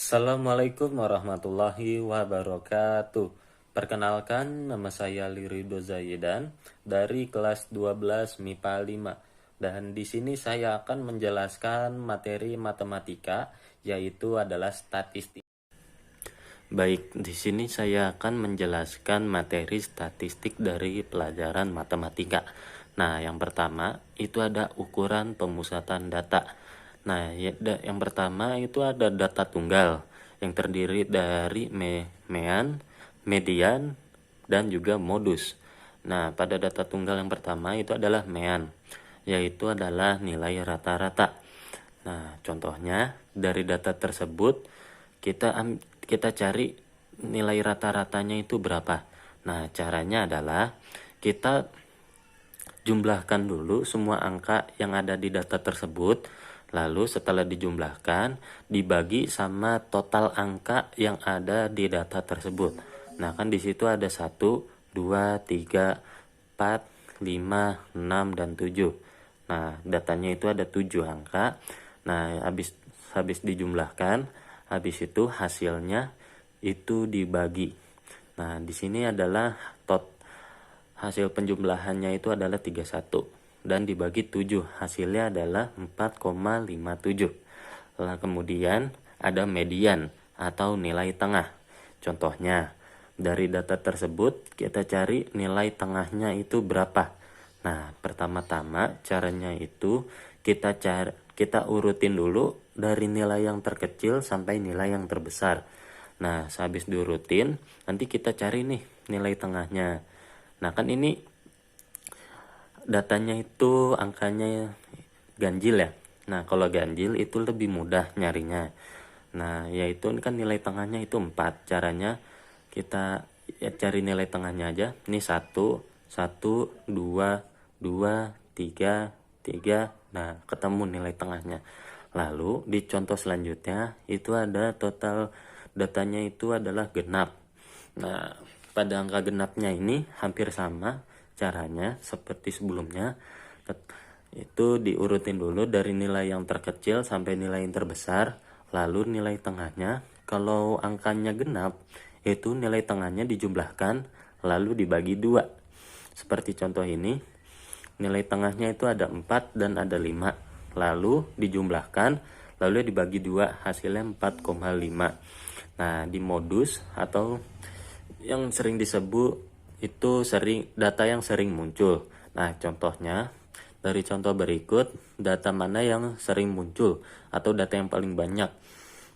Assalamualaikum warahmatullahi wabarakatuh. Perkenalkan, nama saya Lirido Zaidan dari kelas 12 MIPA 5. Dan di sini saya akan menjelaskan materi matematika, yaitu adalah statistik. Baik, di sini saya akan menjelaskan materi statistik dari pelajaran matematika. Nah, yang pertama itu ada ukuran pemusatan data. Nah, yang pertama itu ada data tunggal yang terdiri dari mean, median, dan juga modus. Nah, pada data tunggal yang pertama itu adalah mean, yaitu adalah nilai rata-rata. Nah, contohnya dari data tersebut kita cari nilai rata-ratanya itu berapa. Nah, caranya adalah kita jumlahkan dulu semua angka yang ada di data tersebut. Lalu setelah dijumlahkan, dibagi sama total angka yang ada di data tersebut. Nah, kan di situ ada 1, 2, 3, 4, 5, 6, dan 7. Nah, datanya itu ada 7 angka. Nah, habis dijumlahkan, habis itu hasilnya itu dibagi. Nah, di sini adalah hasil penjumlahannya itu adalah 31 dan dibagi 7, hasilnya adalah 4,57. Lalu kemudian ada median atau nilai tengah. Contohnya, dari data tersebut kita cari nilai tengahnya itu berapa. Nah, pertama-tama caranya itu kita urutin dulu dari nilai yang terkecil sampai nilai yang terbesar. Nah, sehabis diurutin, nanti kita cari nih nilai tengahnya. Nah, kan ini datanya itu angkanya ganjil ya. Nah, kalau ganjil itu lebih mudah nyarinya. Nah, yaitu kan nilai tengahnya itu 4. Caranya kita cari nilai tengahnya aja. Ini 1, 1, 2, 2, 3, 3. Nah, ketemu nilai tengahnya. Lalu di contoh selanjutnya itu ada total datanya itu adalah genap. Nah, pada angka genapnya ini hampir sama caranya seperti sebelumnya. Itu diurutin dulu dari nilai yang terkecil sampai nilai yang terbesar, lalu nilai tengahnya. Kalau angkanya genap, itu nilai tengahnya dijumlahkan lalu dibagi 2. Seperti contoh ini, nilai tengahnya itu ada 4 dan ada 5. Lalu dijumlahkan, lalu dibagi 2, hasilnya 4,5. Nah, di modus atau yang sering disebut itu data yang sering muncul. Nah, contohnya dari contoh berikut, data mana yang sering muncul atau data yang paling banyak.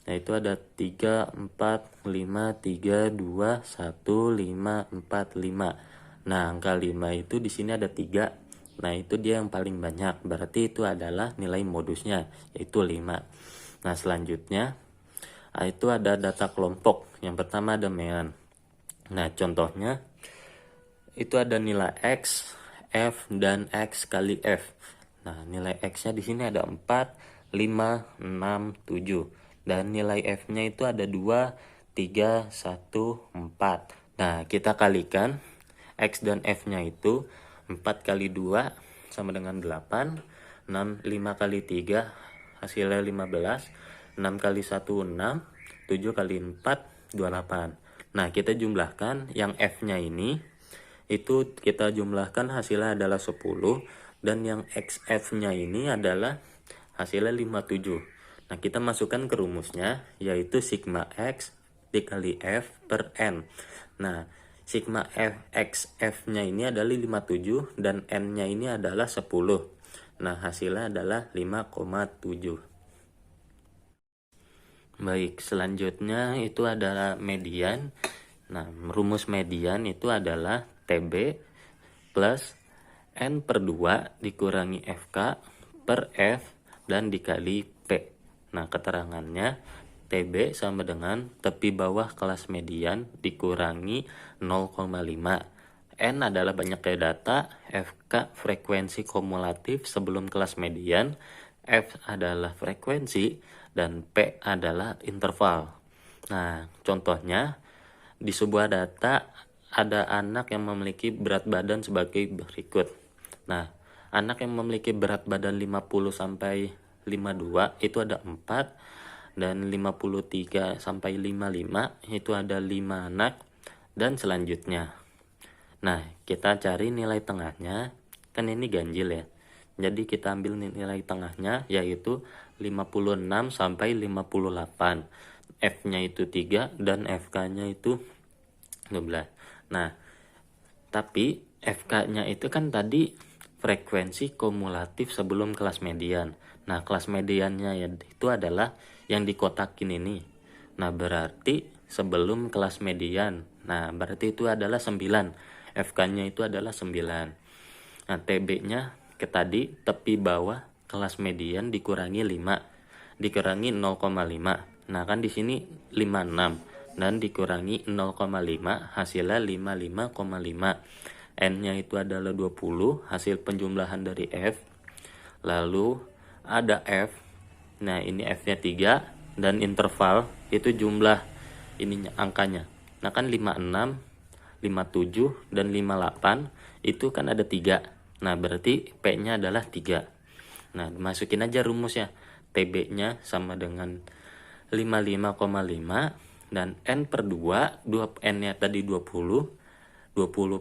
Nah, itu ada 3, 4, 5, 3, 2, 1, 5, 4, 5. Nah, angka 5 itu di sini ada 3. Nah, itu dia yang paling banyak. Berarti itu adalah nilai modusnya, yaitu 5. Nah, selanjutnya itu ada data kelompok. Yang pertama ada mean. Nah, contohnya itu ada nilai X, F, dan X kali F. Nah, nilai X-nya di sini ada 4, 5, 6, 7. Dan nilai F-nya itu ada 2, 3, 1, 4. Nah, kita kalikan X dan F-nya itu 4 kali 2 sama dengan 8. 5 kali 3 hasilnya 15. 6 kali 1, 6. 7 kali 4, 28. Nah, kita jumlahkan yang F-nya ini, itu kita jumlahkan hasilnya adalah 10, dan yang XF-nya ini adalah hasilnya 57. Nah, kita masukkan ke rumusnya, yaitu sigma X dikali F per N. Nah, sigma XF-nya ini adalah 57, dan N-nya ini adalah 10. Nah, hasilnya adalah 5,7. Baik, selanjutnya itu adalah median. Nah, rumus median itu adalah TB plus N per 2 dikurangi FK per F dan dikali P. Nah, keterangannya TB sama dengan tepi bawah kelas median dikurangi 0,5. N adalah banyaknya data, FK frekuensi kumulatif sebelum kelas median, F adalah frekuensi, dan P adalah interval. Nah, contohnya di sebuah data ada anak yang memiliki berat badan sebagai berikut. Nah, anak yang memiliki berat badan 50 sampai 52 itu ada 4, dan 53 sampai 55 itu ada 5 anak, dan selanjutnya. Nah, kita cari nilai tengahnya, kan ini ganjil ya. Jadi kita ambil nilai tengahnya yaitu 56 sampai 58. F-nya itu 3 dan FK-nya itu 12. Nah, tapi FK-nya itu kan tadi frekuensi kumulatif sebelum kelas median. Nah, kelas mediannya itu adalah yang dikotakin ini. Nah, berarti sebelum kelas median. Nah, berarti itu adalah 9. FK-nya itu adalah 9. Nah, TB-nya ke tadi tepi bawah kelas median dikurangi 5. Dikurangi 0,5. Nah, kan di sini 56 dan dikurangi 0,5 hasilnya 55,5. N-nya itu adalah 20, hasil penjumlahan dari F. Lalu ada F. Nah, ini F-nya 3 dan interval itu jumlah ininya angkanya. Nah, kan 56, 57 dan 58 itu kan ada 3. Nah, berarti P-nya adalah 3. Nah, masukin aja rumusnya. TB-nya sama dengan 55,5 dan N per 2, N-nya tadi 20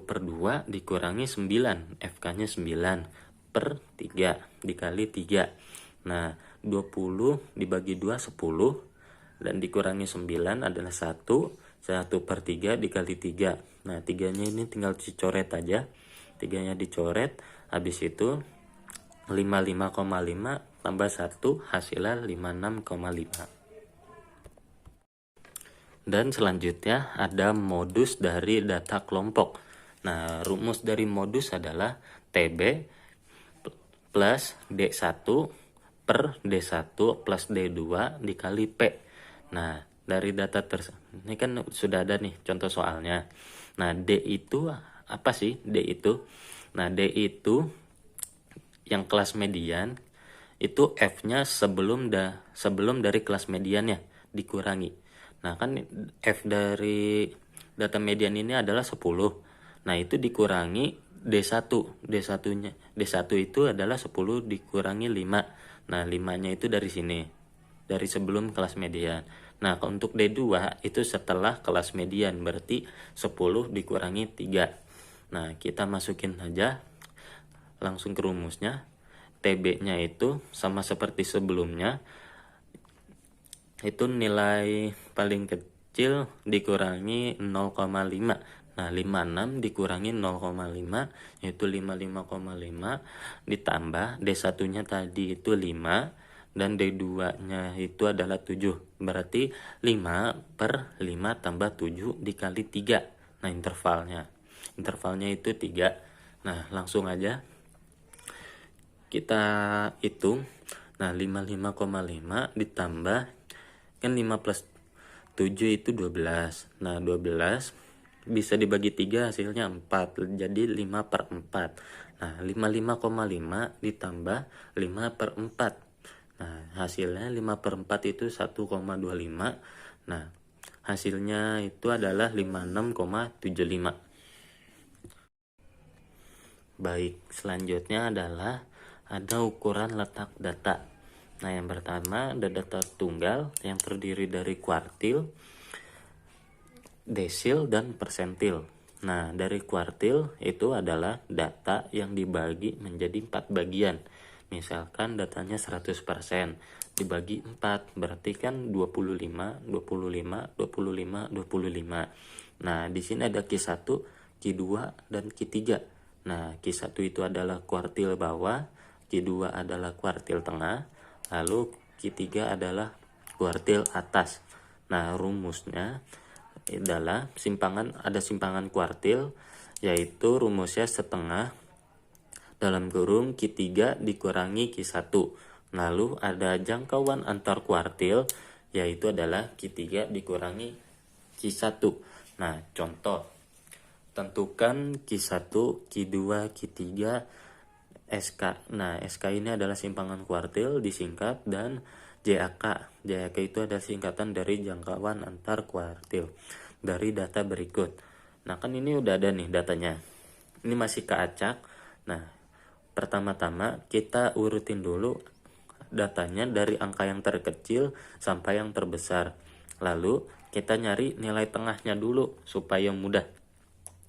per 2 dikurangi 9, FK-nya 9 per 3 dikali 3. Nah, 20 dibagi 2 10 dan dikurangi 9 adalah 1 per 3 dikali 3. Nah, 3-nya ini tinggal dicoret aja. 3-nya dicoret, habis itu 55,5 tambah 1 hasilnya 56,5. Dan selanjutnya ada modus dari data kelompok. Nah, rumus dari modus adalah TB plus D1 per D1 plus D2 dikali P. Nah, dari data ini kan sudah ada nih contoh soalnya. Nah, D itu apa sih? D itu. Nah, D itu yang kelas median itu F-nya sebelum dari kelas mediannya dikurangi. Nah, kan F dari data median ini adalah 10. Nah, itu dikurangi D1. D1 itu adalah 10 dikurangi 5. Nah, 5-nya itu dari sini. Dari sebelum kelas median. Nah, untuk D2 itu setelah kelas median, berarti 10 dikurangi 3. Nah, kita masukin aja langsung ke rumusnya. TB-nya itu sama seperti sebelumnya, itu nilai paling kecil dikurangi 0,5. Nah, 56 dikurangi 0,5 yaitu 55,5 ditambah D1-nya tadi itu 5 dan D2-nya itu adalah 7. Berarti 5 per 5 tambah 7 dikali 3. Nah, intervalnya itu 3. Nah, langsung aja kita hitung. Nah, 55,5 ditambah kan 5 plus 7 itu 12. Nah, 12 bisa dibagi 3 hasilnya 4. Jadi 5 per 4. Nah, 55,5 ditambah 5 per 4. Nah, hasilnya 5 per 4 itu 1,25. Nah, hasilnya itu adalah 56,75. Baik, selanjutnya adalah ada ukuran letak data. Nah, yang pertama ada data tunggal yang terdiri dari kuartil, desil, dan persentil. Nah, dari kuartil itu adalah data yang dibagi menjadi 4 bagian. Misalkan datanya 100%, dibagi 4, berarti kan 25, 25, 25, 25. Nah, di sini ada Q1, Q2, dan Q3. Nah, Q1 itu adalah kuartil bawah, Q2 adalah kuartil tengah, lalu Q3 adalah kuartil atas. Nah, rumusnya adalah ada simpangan kuartil, yaitu rumusnya setengah dalam kurung Q3 dikurangi Q1. Lalu ada jangkauan antar kuartil, yaitu adalah Q3 dikurangi Q1. Nah, contoh, tentukan Q1, Q2, Q3, SK. Nah, SK ini adalah simpangan kuartil disingkat, dan JAK. JAK itu adalah singkatan dari jangkauan antar kuartil dari data berikut. Nah, kan ini udah ada nih datanya. Ini masih keacak. Nah, pertama-tama kita urutin dulu datanya dari angka yang terkecil sampai yang terbesar. Lalu kita nyari nilai tengahnya dulu supaya mudah.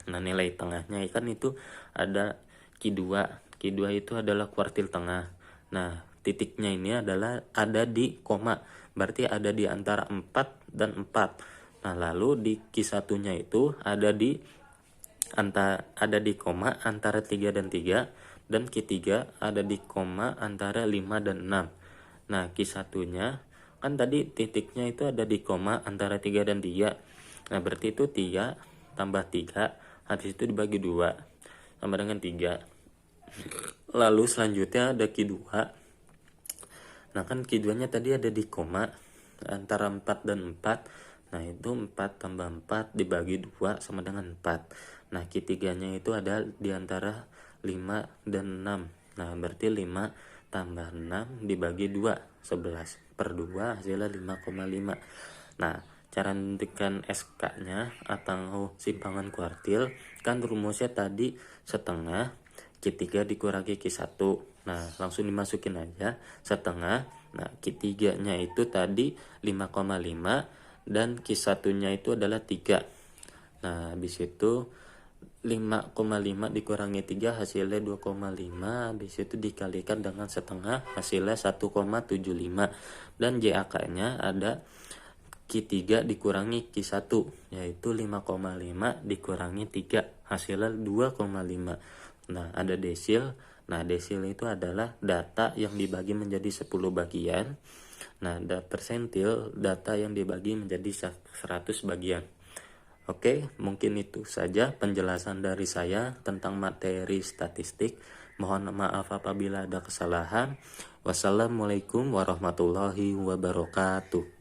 Nah, nilai tengahnya kan itu ada Q2. Q2 itu adalah kuartil tengah. Nah, titiknya ini adalah ada di koma. Berarti ada di antara 4 dan 4. Nah, lalu di Q1-nya itu ada di koma antara 3 dan 3, dan Q3 ada di koma antara 5 dan 6. Nah, Q1-nya kan tadi titiknya itu ada di koma antara 3 dan 3. Nah, berarti itu 3 tambah 3, habis itu dibagi 2 sama dengan 3. Lalu selanjutnya ada Q2. Nah, kan Q2-nya tadi ada di koma antara 4 dan 4. Nah, itu 4 tambah 4 dibagi 2 sama dengan 4. Nah, Q3-nya itu ada di antara 5 dan 6. Nah, berarti 5 tambah 6 dibagi 2, 11/2 hasilnya 5,5. Nah, cara menentukan SK-nya atau simpangan kuartil kan rumusnya tadi setengah Q3 dikurangi Q1. Nah, langsung dimasukin aja setengah. Nah, Q3-nya itu tadi 5,5 dan Q1-nya itu adalah 3. Nah, habis itu 5,5 dikurangi 3 hasilnya 2,5. Habis itu dikalikan dengan setengah hasilnya 1,75. Dan JAK-nya ada Q3 dikurangi Q1, yaitu 5,5 dikurangi 3 hasilnya 2,5. Nah, ada desil. Nah, desil itu adalah data yang dibagi menjadi 10 bagian. Nah, persentil data yang dibagi menjadi 100 bagian. Oke, mungkin itu saja penjelasan dari saya tentang materi statistik. Mohon maaf apabila ada kesalahan. Wassalamualaikum warahmatullahi wabarakatuh.